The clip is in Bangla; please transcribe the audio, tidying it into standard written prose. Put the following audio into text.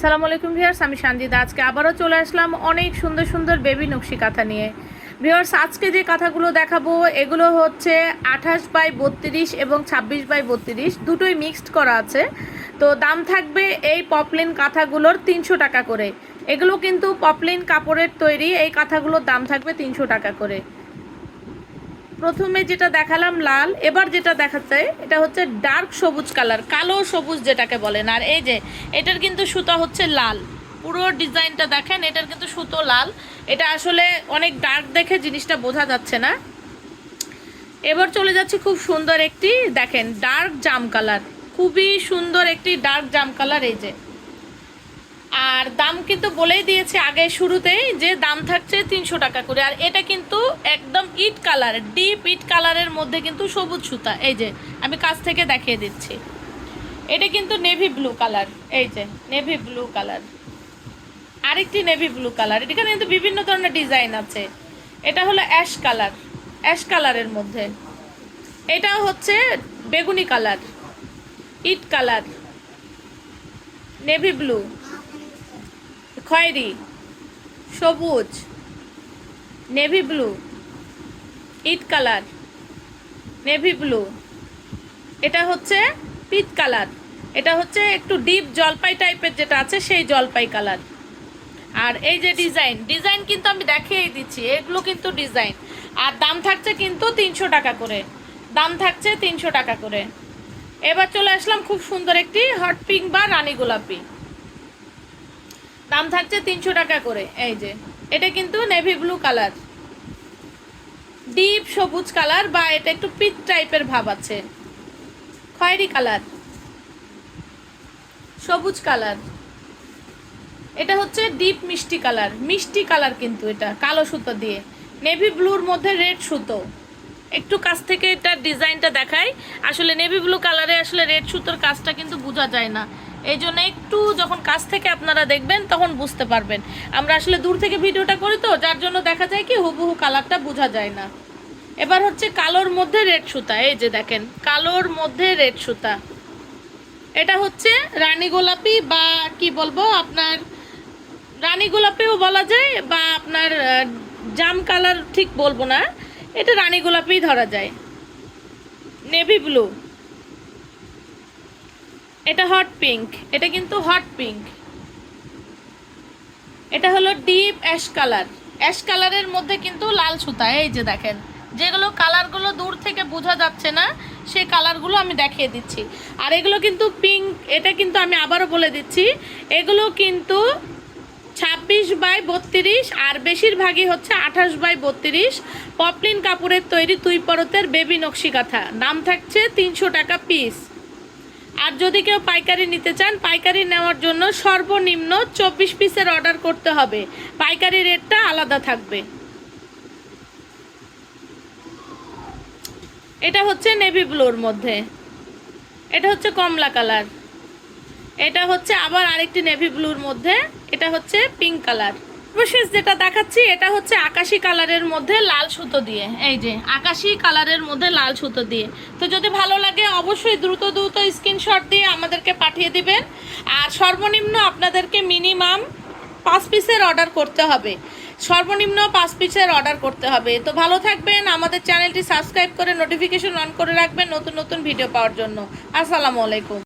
আসসালামু আলাইকুম ভিউয়ার্স, আমি সানজিদা। আজকে আবারও চলে আসলাম অনেক সুন্দর সুন্দর বেবি নকশি কাঁথা নিয়ে। ভিউয়ার্স, আজকে যে কাঁথাগুলো দেখাবো এগুলো হচ্ছে 28x32 এবং 26x32 দুটোই মিক্সড করা আছে। তো দাম থাকবে এই পপলিন কাঁথাগুলোর 300 টাকা করে। এগুলো কিন্তু পপলিন কাপড়ের তৈরি। এই কাঁথাগুলোর দাম থাকবে 300 টাকা করে। প্রথমে যেটা দেখালাম লাল, এবার যেটা দেখাচ্ছে এটা হচ্ছে ডার্ক সবুজ কালার, কালো সবুজ যেটাকে বলেন। আর এই যে এটার কিন্তু সুতা হচ্ছে লাল, পুরো ডিজাইনটা দেখেন, এটার কিন্তু সুতো লাল। এটা আসলে অনেক ডার্ক দেখে জিনিসটা বোঝা যাচ্ছে না। এবার চলে যাচ্ছে খুব সুন্দর একটি, দেখেন ডার্ক জাম কালার, খুবই সুন্দর একটি ডার্ক জাম কালার। এই যে, আর দাম কিন্তু বলেই দিয়েছে আগে শুরুতেই যে দাম থাকছে 300 টাকা করে। আর এটা কিন্তু একদম ইট কালার, ডিপ ইট কালারের মধ্যে কিন্তু সবুজ সুতা। এই যে আমি কাছ থেকে দেখিয়ে দিচ্ছি, এটা কিন্তু নেভি ব্লু কালার। এই যে নেভি ব্লু কালার, আরেকটি নেভি ব্লু কালার। এখানে কিন্তু বিভিন্ন ধরনের ডিজাইন আছে। এটা হলো অ্যাশ কালার, অ্যাশ কালারের মধ্যে। এটা হচ্ছে বেগুনি কালার, ইট কালার, নেভি ব্লু, খয়েরি, সবুজ, নেভি ব্লু, ইট কালার, নেভি ব্লু। এটা হচ্ছে পিচ কালার, এটা হচ্ছে একটু ডিপ জলপাই টাইপের যেটা আছে সেই জলপাই কালার। আর এই যে ডিজাইন কিন্তু আমি দেখিয়ে দিচ্ছি, এগুলো কিন্তু ডিজাইন। আর দাম থাকছে কিন্তু 300 টাকা করে, দাম থাকছে 300 টাকা করে। এবার চলে আসলাম খুব সুন্দর একটি হট পিঙ্ক বা রানী গোলাপি, দাম থাকছে 300 টাকা করে। এই যে এটা কিন্তু নেভি ব্লু কালার, ডিপ সবুজ কালার, বা এটা একটু পিচ টাইপের ভাব আছে, খয়েরি কালার, সবুজ কালার। এটা হচ্ছে ডিপ মিষ্টি কালার, মিষ্টি কালার কিন্তু এটা কালো সুতো দিয়ে, নেভি ব্লুর মধ্যে রেড সুতো। একটু কাছ থেকে এটা ডিজাইনটা দেখাই। আসলে নেভি ব্লু কালারে আসলে রেড সুতোর কাজটা কিন্তু বোঝা যায় না, এই জন্য একটু যখন কাছ থেকে আপনারা দেখবেন তখন বুঝতে পারবেন। আমরা আসলে দূর থেকে ভিডিওটা করি তো, যার জন্য দেখা যায় কি হুবহু কালারটা বোঝা যায় না। এবার হচ্ছে কালোর মধ্যে রেড সুতা। এই যে দেখেন কালোর মধ্যে রেড সুতা। এটা হচ্ছে রানী গোলাপি, বা কি বলবো আপনার রানী গোলাপিও বলা যায়, বা আপনার জাম কালার ঠিক বলবো না, এটা রানী গোলাপি ধরা যায়। নেভি ব্লু, এটা হট পিঙ্ক, এটা কিন্তু হট পিঙ্ক। এটা হলো ডিপ অ্যাশ কালার, অ্যাশ কালারের মধ্যে কিন্তু লাল সুতা। এই যে দেখেন, যেগুলো কালারগুলো দূর থেকে বোঝা যাচ্ছে না সেই কালারগুলো আমি দেখিয়ে দিচ্ছি। আর এগুলো কিন্তু পিঙ্ক, এটা কিন্তু আমি আবারও বলে দিচ্ছি, এগুলো কিন্তু 26x32, আর বেশিরভাগই হচ্ছে 28x32 পপলিন কাপড়ের তৈরি 2 পরতের বেবি নকশি কাঁথা। দাম থাকছে 300 টাকা পিস। আর যদি কেউ পাইকারি নিতে চান, পাইকারি নেওয়ার জন্য সর্বনিম্ন 24 পিসের অর্ডার করতে হবে, পাইকারি রেটটা আলাদা থাকবে। এটা হচ্ছে নেভি ব্লুর মধ্যে, এটা হচ্ছে কমলা কালার, এটা হচ্ছে আবার আরেকটি নেভি ব্লুর মধ্যে, এটা হচ্ছে পিঙ্ক কালার। সর্বশেষ যেটা দেখাচ্ছি এটা হচ্ছে আকাশি কালারের মধ্যে লাল সুতো দিয়ে। এই যে আকাশি কালারের মধ্যে লাল সুতো দিয়ে। তো যদি ভালো লাগে অবশ্যই দ্রুত স্ক্রিনশট দিয়ে আমাদেরকে পাঠিয়ে দিবেন। আর সর্বনিম্ন আপনাদেরকে মিনিমাম 5 পিসের অর্ডার করতে হবে, সর্বনিম্ন 5 পিসের অর্ডার করতে হবে। তো ভালো থাকবেন, আমাদের চ্যানেলটি সাবস্ক্রাইব করে নোটিফিকেশন অন করে রাখবেন নতুন নতুন ভিডিও পাওয়ার জন্য। আসসালামু আলাইকুম।